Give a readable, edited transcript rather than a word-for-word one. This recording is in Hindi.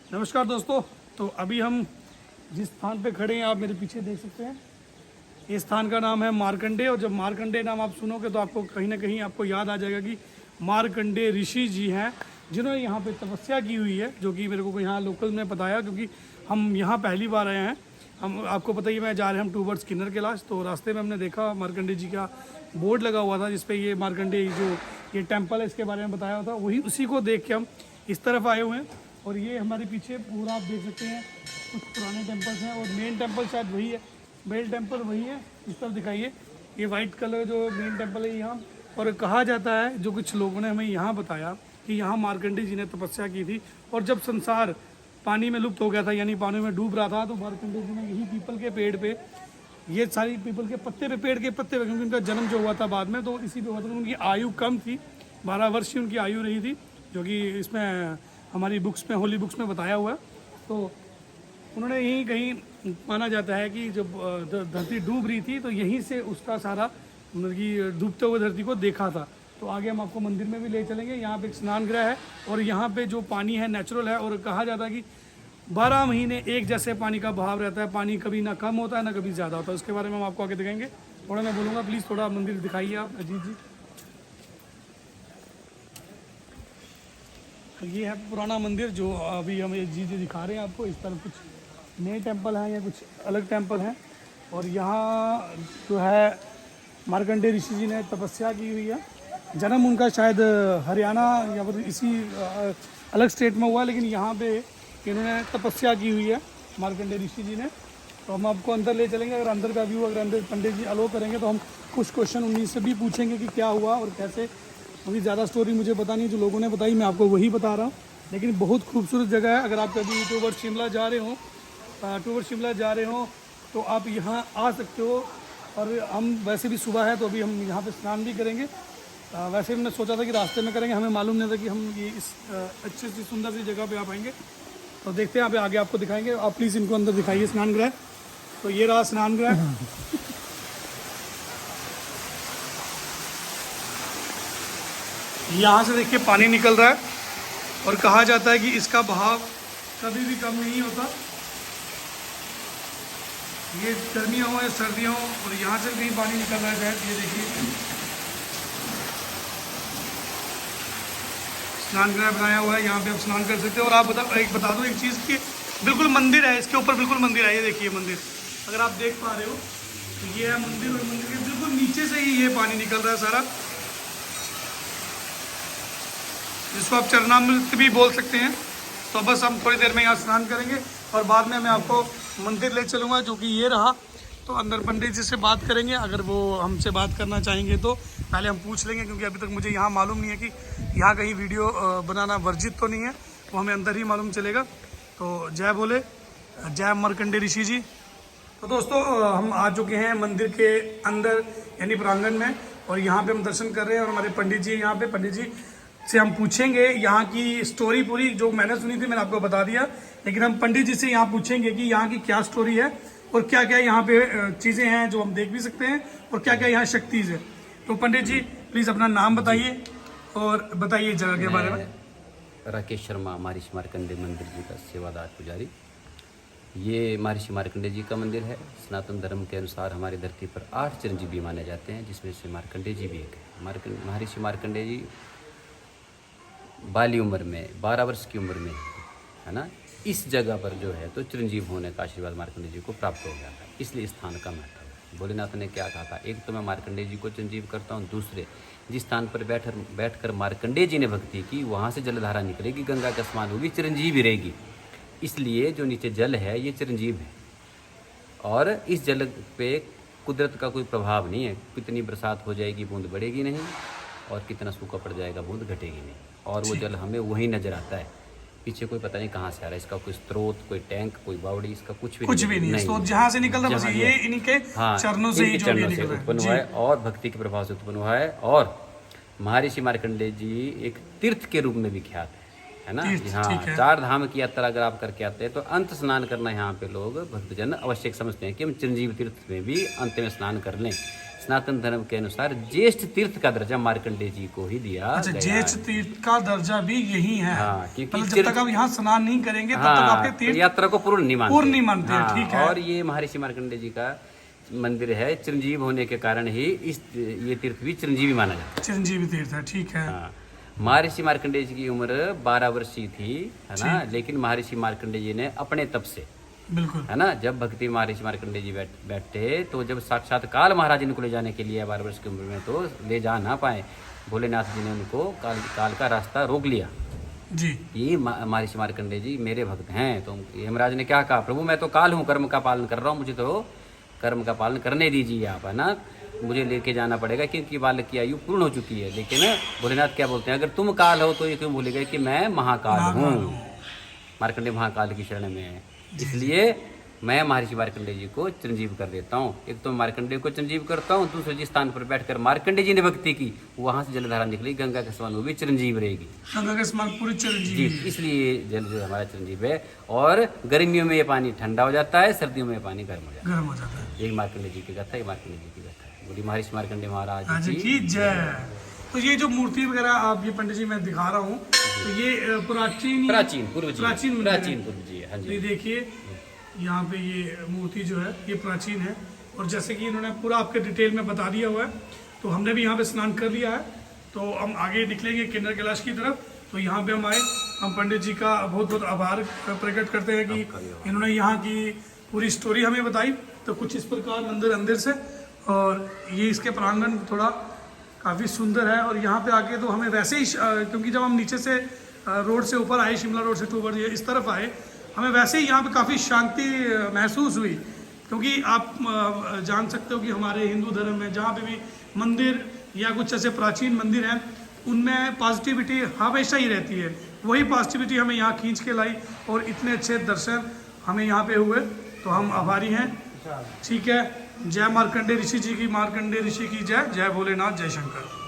नमस्कार दोस्तों। तो अभी हम जिस स्थान पे खड़े हैं आप मेरे पीछे देख सकते हैं, इस स्थान का नाम है मार्कंडे। और जब मार्कंडे नाम आप सुनोगे तो आपको कहीं ना कहीं आपको याद आ जाएगा कि मार्कंडे ऋषि जी हैं जिन्होंने यहाँ पे तपस्या की हुई है, जो कि मेरे को यहाँ लोकल में बताया, क्योंकि हम यहाँ पहली बार आए हैं। हम आपको पता ही, मैं जा रहे हैं हम टूवर्ड्स किन्नर कैलाश, तो रास्ते में हमने देखा मार्कंडे जी का बोर्ड लगा हुआ था जिसपे ये मार्कंडे जो ये टेम्पल है इसके बारे में बताया हुआ था। वही उसी को देख के हम इस तरफ आए हुए हैं। और ये हमारे पीछे पूरा आप देख सकते हैं कुछ पुराने टेम्पल्स हैं, और मेन टेम्पल शायद वही है, बेल टेम्पल वही है। इस तरफ दिखाइए, ये वाइट कलर जो मेन टेम्पल है यहाँ। और कहा जाता है, जो कुछ लोगों ने हमें यहाँ बताया, कि यहाँ मार्कंडे जी ने तपस्या की थी, और जब संसार पानी में लुप्त हो गया था, यानी पानी में डूब रहा था, तो मार्कंडे जी ने यही पीपल के पेड़ पे, ये सारी पीपल के पत्ते पे, पेड़ के पत्ते पे, क्योंकि उनका जन्म जो हुआ था बाद में तो इसी पे हुआ था। उनकी आयु कम थी, 12 वर्ष की उनकी आयु रही थी, जो कि इसमें हमारी बुक्स में, होली बुक्स में बताया हुआ है। तो उन्होंने यहीं कहीं माना जाता है कि जब धरती डूब रही थी तो यहीं से उसका सारा, मतलब कि डूबते हुए धरती को देखा था। तो आगे हम आपको मंदिर में भी ले चलेंगे। यहाँ पे एक स्नान गृह है, और यहाँ पे जो पानी है नेचुरल है, और कहा जाता है कि 12 महीने एक जैसे पानी का बहाव रहता है। पानी कभी ना कम होता है ना कभी ज़्यादा होता है। उसके बारे में हम आपको आगे दिखाएंगे। थोड़ा मैं बोलूँगा, प्लीज़ थोड़ा मंदिर दिखाइए आप अजीत जी। ये है पुराना मंदिर जो अभी हम जी दिखा रहे हैं आपको। इस तरह कुछ नए टेंपल हैं या कुछ अलग टेंपल हैं। और यहाँ जो है मार्कंडे ऋषि जी ने तपस्या की हुई है। जन्म उनका शायद हरियाणा या फिर इसी अलग स्टेट में हुआ है, लेकिन यहाँ पे इन्होंने तपस्या की हुई है मार्कंडे ऋषि जी ने। तो हम आपको अंदर ले चलेंगे। अगर अंदर का व्यू, अगर अंदर पंडित जी अलो करेंगे तो हम कुछ क्वेश्चन उन्हीं से भी पूछेंगे कि क्या हुआ और कैसे। अभी ज़्यादा स्टोरी मुझे पता नहीं, जो लोगों ने बताई मैं आपको वही बता रहा हूँ। लेकिन बहुत खूबसूरत जगह है। अगर आप कभी टूवर्ड्स शिमला जा रहे हो तो आप यहाँ आ सकते हो। और हम वैसे भी सुबह है तो अभी हम यहाँ पे स्नान भी करेंगे। वैसे हमने सोचा था कि रास्ते में करेंगे, हमें मालूम नहीं था कि हम ये इस अच्छी सी सुंदर सी जगह पे आ पाएंगे। तो देखते हैं, यहाँ पे आगे आपको दिखाएंगे। आप प्लीज़ इनको अंदर दिखाइए स्नान गृह। तो ये रहा स्नान गृह। यहाँ से देखिए पानी निकल रहा है, और कहा जाता है कि इसका बहाव कभी भी कम नहीं होता। ये गर्मियाँ हो या सर्दियाँ हो, और यहाँ से भी पानी निकल रहा है शायद। ये देखिए स्नान गृह बनाया हुआ है, यहाँ पे आप स्नान कर सकते हो। और आप बता दो एक चीज़ की, बिल्कुल मंदिर है इसके ऊपर, बिल्कुल मंदिर है। ये देखिए मंदिर, अगर आप देख पा रहे हो तो ये है मंदिर, और मंदिर के बिल्कुल नीचे से ही ये पानी निकल रहा है सारा, जिसको आप चरणामृत भी बोल सकते हैं। तो बस हम थोड़ी देर में यहाँ स्नान करेंगे, और बाद में मैं आपको मंदिर ले चलूँगा, जो कि ये रहा। तो अंदर पंडित जी से बात करेंगे, अगर वो हमसे बात करना चाहेंगे तो पहले हम पूछ लेंगे, क्योंकि अभी तक मुझे यहाँ मालूम नहीं है कि यहाँ कहीं वीडियो बनाना वर्जित तो नहीं है, वो हमें अंदर ही मालूम चलेगा। तो जय बोले, जय मार्कंडे ऋषि जी। तो दोस्तों हम आ चुके हैं मंदिर के अंदर, यानी प्रांगण में, और यहाँ पे हम दर्शन कर रहे हैं। और हमारे पंडित जी यहाँ पे, पंडित जी से हम पूछेंगे यहाँ की स्टोरी पूरी, जो मैंने सुनी थी मैंने आपको बता दिया। लेकिन हम पंडित जी से यहाँ पूछेंगे कि यहाँ की क्या स्टोरी है, और क्या क्या यहाँ पे चीज़ें हैं जो हम देख भी सकते हैं, और क्या क्या यहाँ शक्तिज है। तो पंडित जी प्लीज़ अपना नाम बताइए और बताइए जगह के बारे में। राकेश शर्मा, महर्षि मार्कंडे मंदिर जी का सेवादार पुजारी। ये महर्षि मार्कंडे जी का मंदिर है। सनातन धर्म के अनुसार हमारी धरती पर 8 चिरंजीवी माने जाते हैं, जिसमें से मार्कंडे जी भी एक है। महर्षि मार्कंडे जी बाली उम्र में, 12 वर्ष की उम्र में, है ना, इस जगह पर जो है तो चिरंजीव होने का आशीर्वाद मार्कंडे जी को प्राप्त हो गया था। इसलिए स्थान का महत्व है। भोलेनाथ ने क्या कहा था, एक तो मैं मार्कंडे जी को चिरंजीव करता हूँ, दूसरे जिस स्थान पर बैठकर मार्कंडे जी ने भक्ति की, वहाँ से जलधारा निकलेगी, गंगा का स्नान होगी, चिरंजीव ही रहेगी। इसलिए जो नीचे जल है ये चिरंजीव है, और इस जल पे कुदरत का कोई प्रभाव नहीं है। कितनी बरसात हो जाएगी बूंद बढ़ेगी नहीं, और कितना सूखा पड़ जाएगा बूंद घटेगी नहीं, और वो जल हमें वहीं नजर आता है। पीछे कोई पता नहीं कहाँ से आ रहा है, इसका कोई स्रोत, कोई टैंक, कोई बावड़ी, इसका कुछ भी नहीं। स्रोत जहाँ से निकल रहा है ये इनके चरणों से ही उत्पन्न हुआ है, और भक्ति के प्रभाव से उत्पन्न हुआ है। और महर्षि मार्कंडे जी एक तीर्थ के रूप में विख्यात है ना। यहाँ 4 धाम की यात्रा अगर आप करके आते हैं तो अंत स्नान करना यहाँ पे लोग भक्तजन आवश्यक समझते हैं कि हम चिरंजीव तीर्थ में भी अंत में स्नान कर लें। सनातन धर्म के अनुसार ज्येष्ठ तीर्थ का दर्जा मार्कंडेय जी को ही दिया अच्छा, गया ज्येष्ठ है। तीर्थ का दर्जा भी यही है। हाँ, क्योंकि मतलब जब तक आप यहाँ स्नान नहीं करेंगे तब तक हाँ, आपके तीर्थ यात्रा को पूर्ण नहीं मानते। पूर्ण नहीं मानते हैं, हाँ, ठीक है। और ये महर्षि मार्कंडेय जी का मंदिर है, चिरंजीव होने के कारण ही ये तीर्थ भी चिरंजीवी माना जाता चिरंजीवी तीर्थ है, ठीक है। है। हाँ, महर्षि मार्कंडेय जी की उम्र 12 वर्ष की थी, है ना, लेकिन महर्षि मार्कंडेय जी ने अपने तप से, बिल्कुल, है ना, जब भक्ति महर्षि मार्कंडेय जी बैठे तो जब साक्षात काल महाराज इनको ले जाने के लिए 12 वर्ष की उम्र में तो ले जा ना पाए, भोलेनाथ जी ने उनको काल का रास्ता रोक लिया। जी, ये महर्षि मार्कंडेय जी मेरे भक्त हैं। तो यमराज ने क्या कहा, प्रभु मैं तो काल हूँ, कर्म का पालन कर रहा हूँ, मुझे तो कर्म का पालन करने दीजिए आप, है ना, मुझे लेके जाना पड़ेगा क्योंकि बालक की आयु पूर्ण हो चुकी है। लेकिन भोलेनाथ क्या बोलते हैं, अगर तुम काल हो तो ये क्यों भूलेगा कि मैं महाकाल हूँ। मार्कंडेय महाकाल की शरण में है, इसलिए मैं महर्षि मार्कंडेय जी को चिरंजीव कर देता हूँ। एक तो मार्कंडेय को चिरंजीव करता हूँ, दूसरे जिस स्थान पर बैठकर मार्कंडेय जी ने भक्ति की वहां से जलधारा निकली, गंगा के समान वो भी चिरंजीव रहेगी। गंगा के समान पूरी जी, चिरंजीवी। इसलिए जल जो हमारा चिरंजीव है। और गर्मियों में ये पानी ठंडा हो जाता है, सर्दियों में ये पानी गर्म हो जाता गर्म हो जाता है। है। ये मार्कंडेय जी की कथा, ये मार्कंडेय जी की कथा है। बोली महर्षि मार्कंडेय महाराज आज जी की जय। तो ये जो मूर्ति वगैरह आप ये पंडित जी मैं दिखा रहा हूँ, तो ये प्राचीन पूर्व जी, प्राचीन मंदिर है। प्राचीन पूर्व जी, हाँ तो जी। ये देखिए यहाँ पे ये मूर्ति जो है ये प्राचीन है, और जैसे कि इन्होंने पूरा आपके डिटेल में बता दिया हुआ है, तो हमने भी यहाँ पे स्नान कर लिया है। तो हम आगे निकलेंगे किन्नर कैलाश की तरफ। तो यहाँ पे हम आए, हम पंडित जी का बहुत बहुत आभार प्रकट करते हैं कि इन्होंने यहाँ की पूरी स्टोरी हमें बताई। तो कुछ इस प्रकार मंदिर अंदर से, और ये इसके प्रांगण थोड़ा काफ़ी सुंदर है। और यहाँ पे आके तो हमें वैसे ही क्योंकि जब हम नीचे से रोड से ऊपर आए, शिमला रोड से टूवर्ड ये इस तरफ आए, हमें वैसे ही यहाँ पे काफ़ी शांति महसूस हुई। क्योंकि आप जान सकते हो कि हमारे हिंदू धर्म में जहाँ पे भी मंदिर या कुछ ऐसे प्राचीन मंदिर हैं, उनमें पॉजिटिविटी हमेशा ही रहती है। वही पॉजिटिविटी हमें यहाँ खींच के लाई, और इतने अच्छे दर्शन हमें यहाँ पे हुए, तो हम आभारी हैं। ठीक है, जय मार्कंडेय ऋषि जी की, मार्कंडेय ऋषि की जय, जय भोलेनाथ, जय शंकर।